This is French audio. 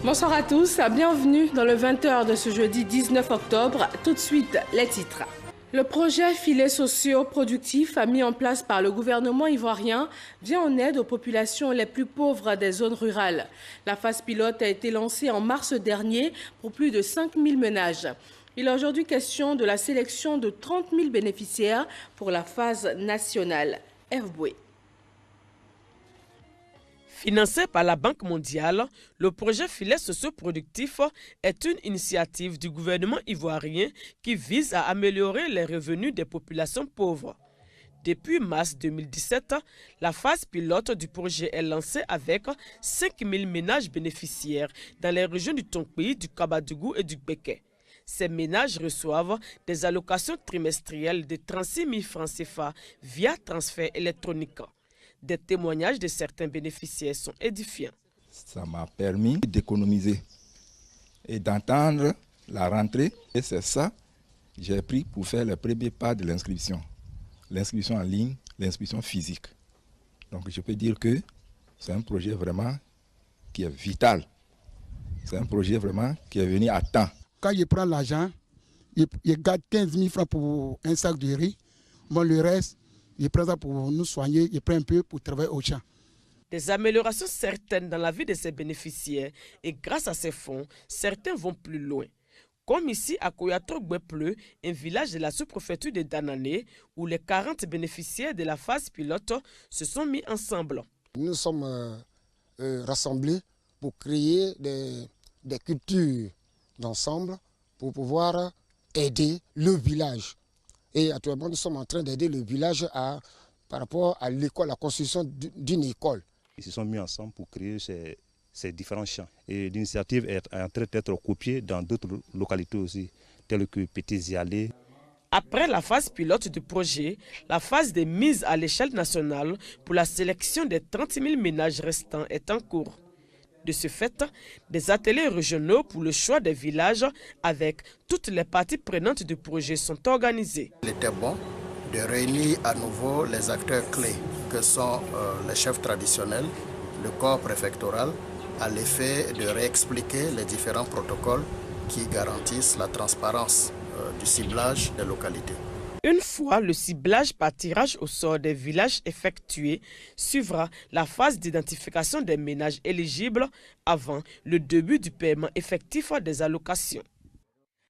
Bonsoir à tous, bienvenue dans le 20h de ce jeudi 19 octobre. Tout de suite, les titres. Le projet Filets sociaux productifs mis en place par le gouvernement ivoirien vient en aide aux populations les plus pauvres des zones rurales. La phase pilote a été lancée en mars dernier pour plus de 5000 ménages. Il est aujourd'hui question de la sélection de 30 000 bénéficiaires pour la phase nationale. Hervé Boué. Financé par la Banque mondiale, le projet Filets socioproductifs est une initiative du gouvernement ivoirien qui vise à améliorer les revenus des populations pauvres. Depuis mars 2017, la phase pilote du projet est lancée avec 5000 ménages bénéficiaires dans les régions du Tongbéi, du Kabadougou et du Béké. Ces ménages reçoivent des allocations trimestrielles de 36 000 francs CFA via transfert électronique. Des témoignages de certains bénéficiaires sont édifiants. Ça m'a permis d'économiser et d'entendre la rentrée. Et c'est ça que j'ai pris pour faire le premier pas de l'inscription. L'inscription en ligne, l'inscription physique. Donc je peux dire que c'est un projet vraiment qui est vital. C'est un projet vraiment qui est venu à temps. Quand je prends l'argent, je garde 15 000 francs pour un sac de riz. Bon, le reste, je prends ça pour nous soigner, je prends un peu pour travailler au champ. Des améliorations certaines dans la vie de ces bénéficiaires et grâce à ces fonds, certains vont plus loin. Comme ici à Koyato-Gbepleu, un village de la sous-préfecture de Danané, où les 40 bénéficiaires de la phase pilote se sont mis ensemble. Nous sommes rassemblés pour créer des cultures d'ensemble pour pouvoir aider le village. Et actuellement, nous sommes en train d'aider le village par rapport à l'école, la construction d'une école. Ils se sont mis ensemble pour créer ces différents champs. Et l'initiative est en train d'être copiée dans d'autres localités aussi, telles que Petit-Zialé. Après la phase pilote du projet, la phase de mise à l'échelle nationale pour la sélection des 30 000 ménages restants est en cours. De ce fait, des ateliers régionaux pour le choix des villages avec toutes les parties prenantes du projet sont organisés. Il était bon de réunir à nouveau les acteurs clés que sont les chefs traditionnels, le corps préfectoral, à l'effet de réexpliquer les différents protocoles qui garantissent la transparence du ciblage des localités. Une fois le ciblage par tirage au sort des villages effectué, suivra la phase d'identification des ménages éligibles avant le début du paiement effectif des allocations.